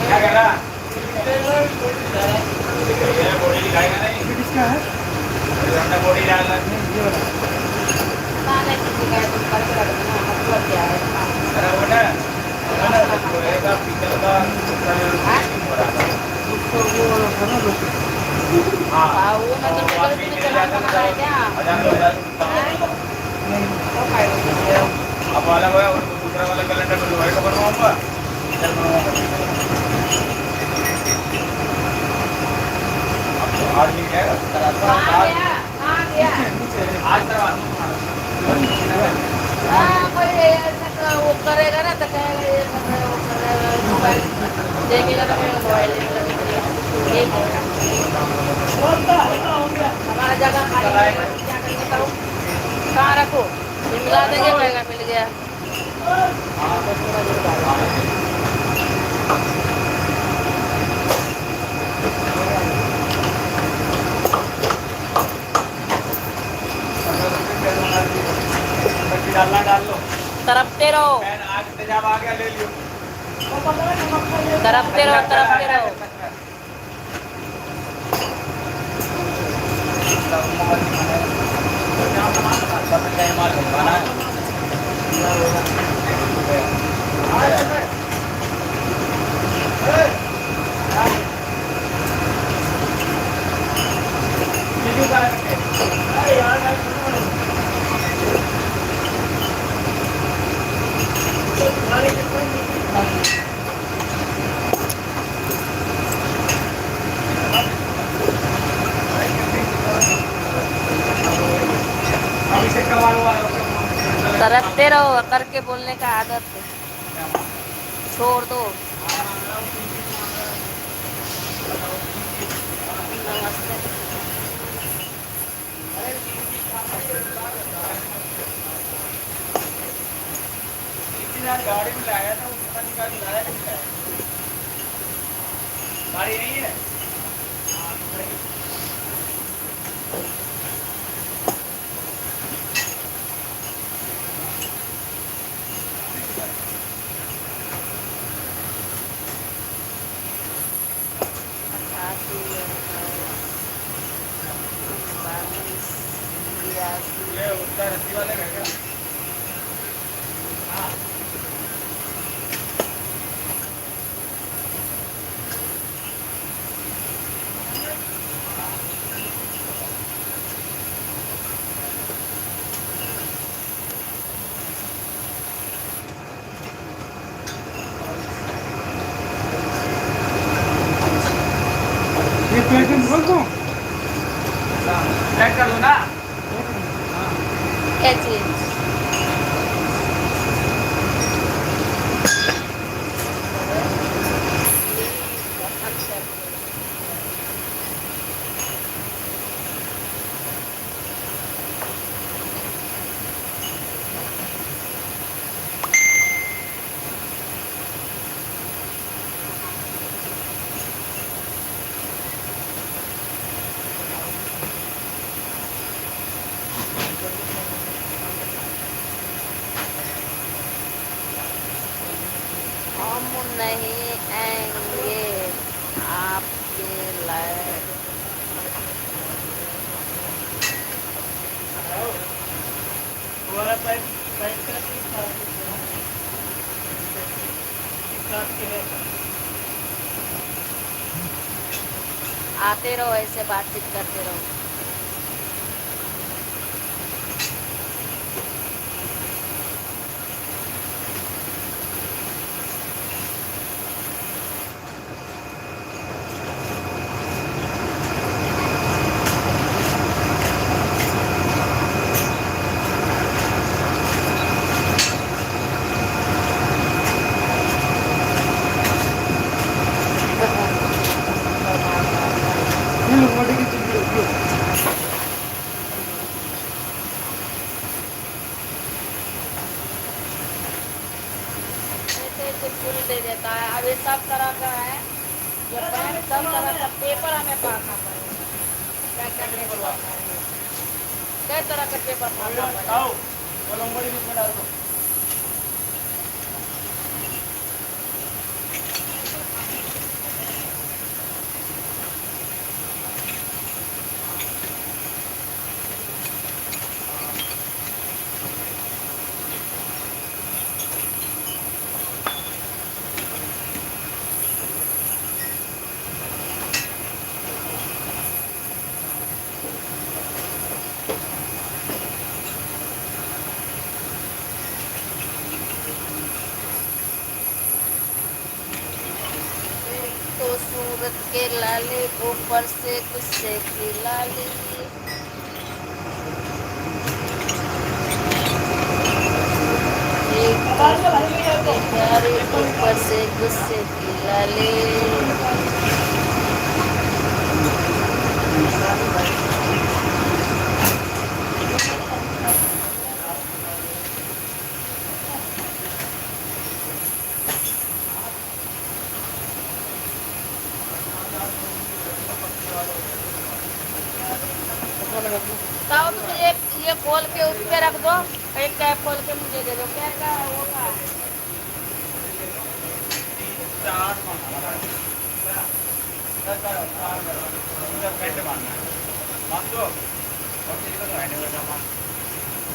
क्या कह रहा बॉडी दिखाएगा नहीं किसका है बॉडी डालना अरे वो ना रहेगा पीतल का हाँ वो मैं तो अब वाला हुआ दूसरा वाला कैलेंडर में दोबारा बनवाऊंगा आज मिल जाएगा आज करवा वो करेगा ना तो कहेगा वो करेगा मोबाइल देखेगा तो मोबाइल हमारा जगह खाली क्या करके करो कहाँ रखो मिला देंगे कहेगा मिल गया डाल लो तरफते रहो आज इंतजाम आ गया ले लियो तरफते रहो तरफते रहो करके बोलने का आदत है छोड़ दो नमस्ते गाड़ी में लाया था उसका निकाल लाया गाड़ी यही है उसका रस्सी वाले रह गया चेक कर लो ना क्या चीज हम नहीं आएंगे आपके लिए आते रहो ऐसे बातचीत करते रहो फूल दे देता है अब ये सब तरह का है ये पेन सब तरह का पेपर हमें पाना पड़ेगा क्या करने को कई तरह का पेपर पाना पड़ेगा सूरत के लाले ऊपर से गुस्से की लाली। एक के प्यारे ऊपर से गुस्से की लाली। ताऊ तुम ये खोल के उस पे रख दो, एक कैप खोल के मुझे दे दो। क्या क्या है वो का?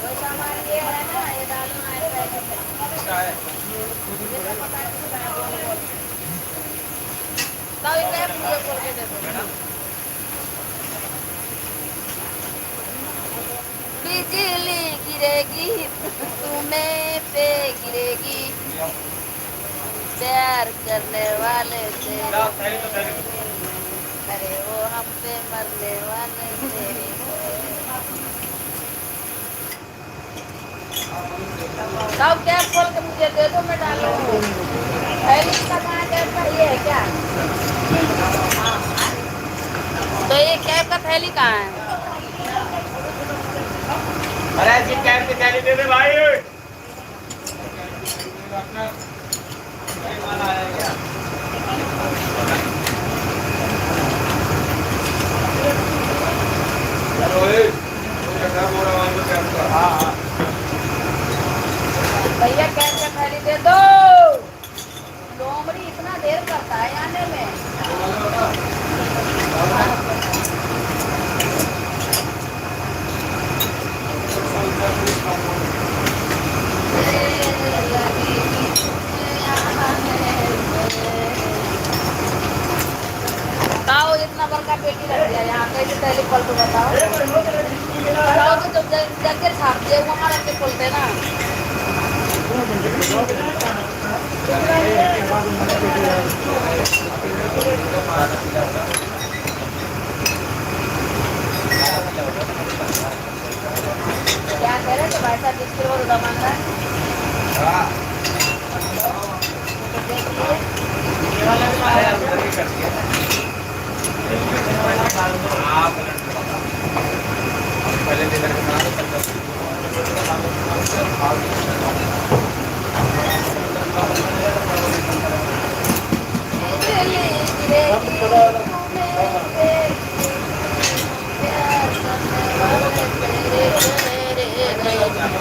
वो सामान ये है ना, ये डालो ना ताऊ एक कैप मुझे खोल के दे दो। बिजली गिरेगी तुम्हें पे गिरेगी, प्यार करने वाले तेरे, अरे वो हम पे मरने वाले तेरे। साहब कैप खोल के मुझे दे दो, मैं डालू। थैली का कहाँ कैप का ये है क्या? हाँ। तो ये कैप का थैली कहाँ है? अरे ऐसी कैप की थैली दे दे भाई। भैया कैप का थैली दे दो। लोमड़ी इतना देर करता है आने में। बताओ इतना बड़का पेटी रख दिया यहाँ, कैसे थैली पलटू बताओ। बताओ तो जब जगह छाप दिए वहाँ रख के खोलते ना। क्या कह रहे थे भाई साहब, जिसके वो मांग रहा है?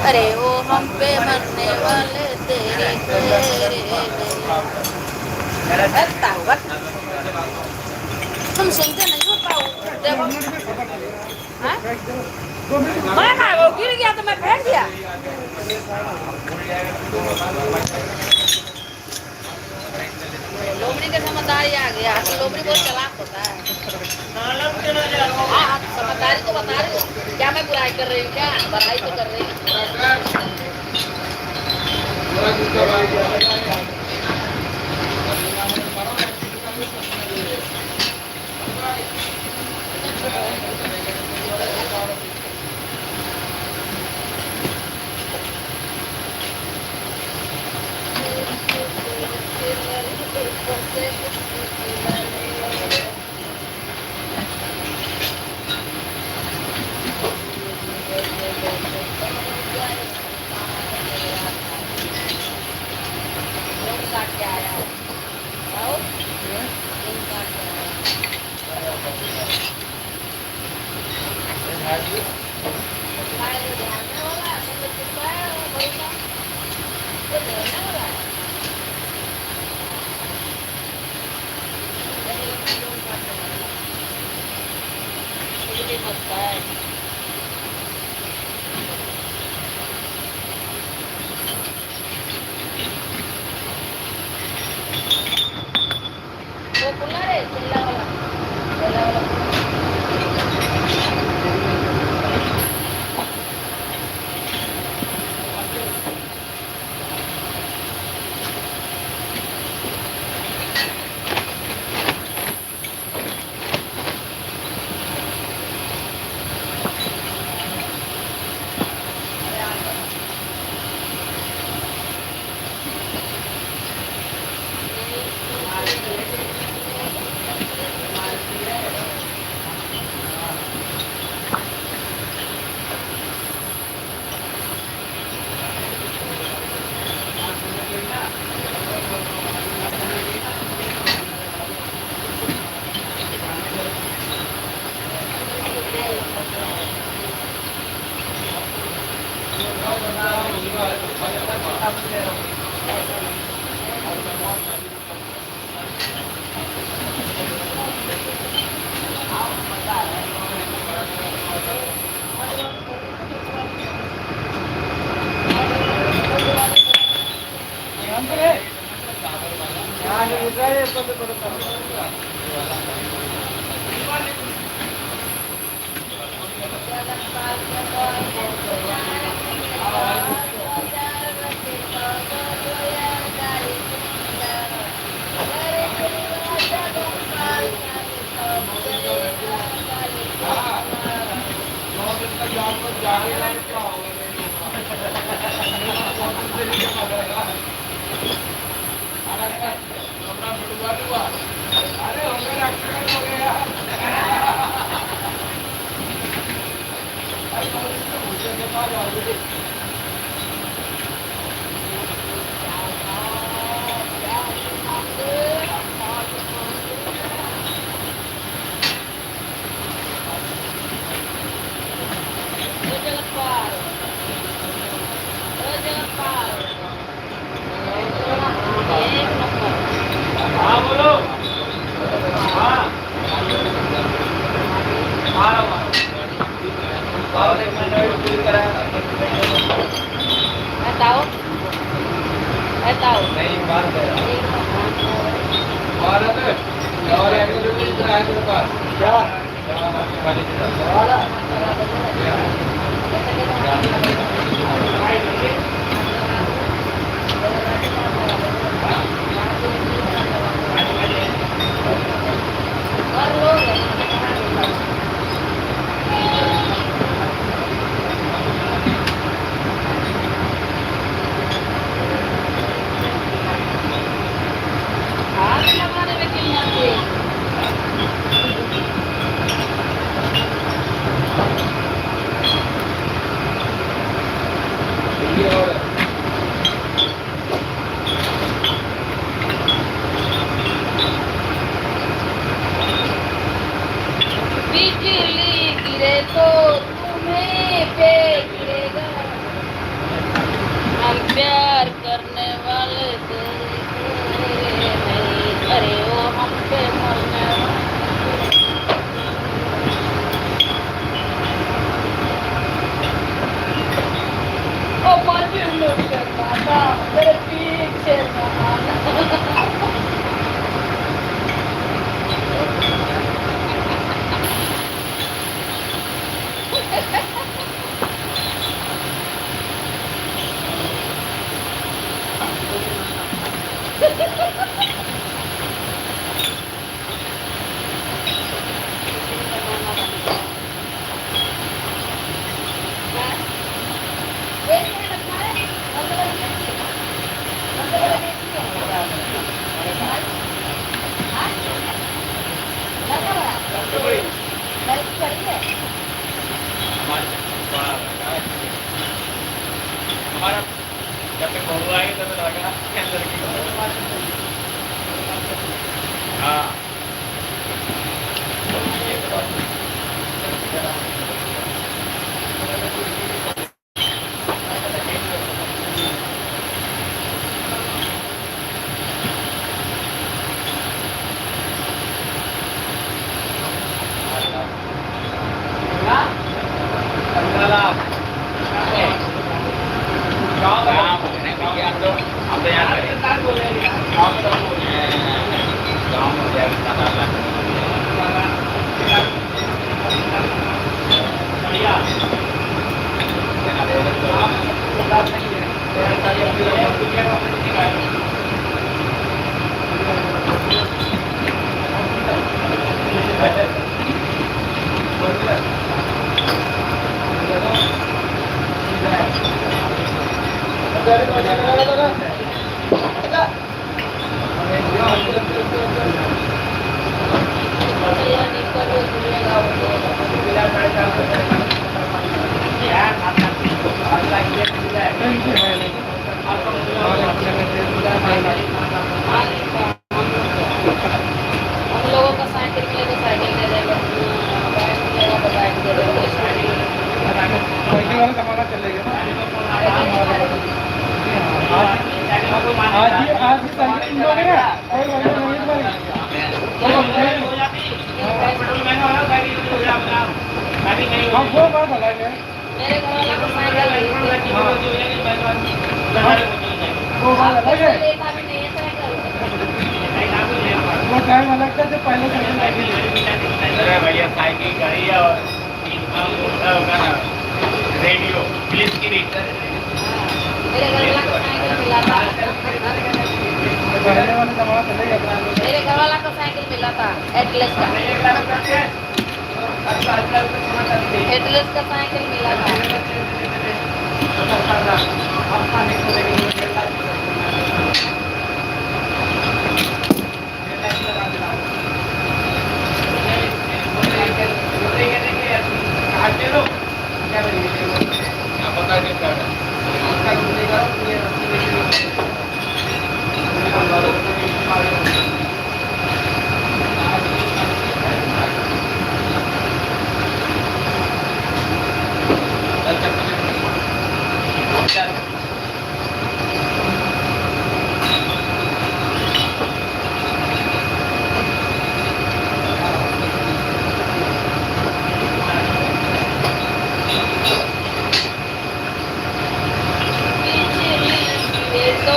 अरे वो हम पे मरने वाले तेरे तुम सुनते नहीं हो पाओ। मैं वो गिर गया तो मैं फेंक दिया। लोमड़ी का समझदारी आ गया कि लोमड़ी बहुत चालाक होता है। हाँ समझदारी तो बता रही हूँ। क्या मैं बुराई कर रही हूँ? क्या बड़ाई तो कर रही हूँ। वो कूलर है चिल्ला वाला। हाँ बोलो। हाँ मारो मारो। और एक महीना वेट पूरी कराया। नहीं बात है। और एक जो भी कराया तेरे पास। क्या? वाली बिजली गिरे तो तुम्हें पे गिरेगा, हम प्यार करने वाले तेरे नहीं, अरे ओ हम पे मरने ओ पाजी लोग शर्माता मेरे पीछे हमारा जब तक बहू आएगी तब तक लगा लड़की को। हाँ हम लोगों का साइकिल मिले तो साइकिल दे देगा, बाइक मिलेगा तो बाइक दे देगा। साइकिल वाला जमाना चलेगा ना। आज ही साइकिल इन लोगों ने कोई वाला नहीं बनेगा। हम वो बात अलग है। मेरे घर वाला को साइकिल वो बात अलग है, लेता भी नहीं है साइकिल। वो टाइम अलग था जब पहले साइकिल लगी। अरे भैया साइकिल गाड़ी और होता होगा ना रेडियो पुलिस की नहीं मेरे घर वाला को साइकिल मिला था। पहले वाला जमाना चलेगा। मेरे घर वाला को साइकिल मिला था एटलस का। एटलस का साइकिल मिला था। ये तो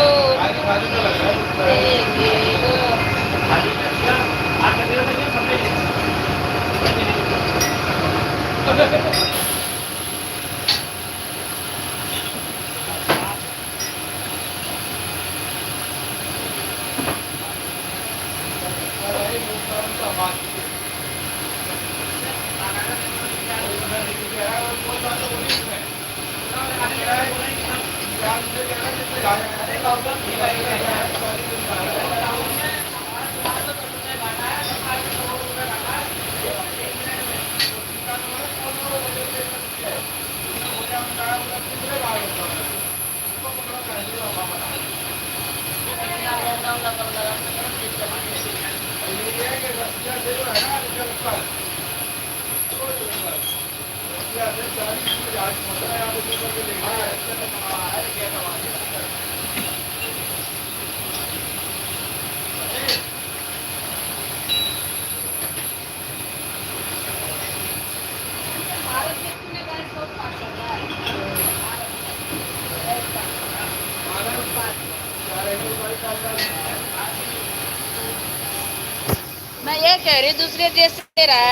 मैं ये कह रही दूसरे देश से रहा है।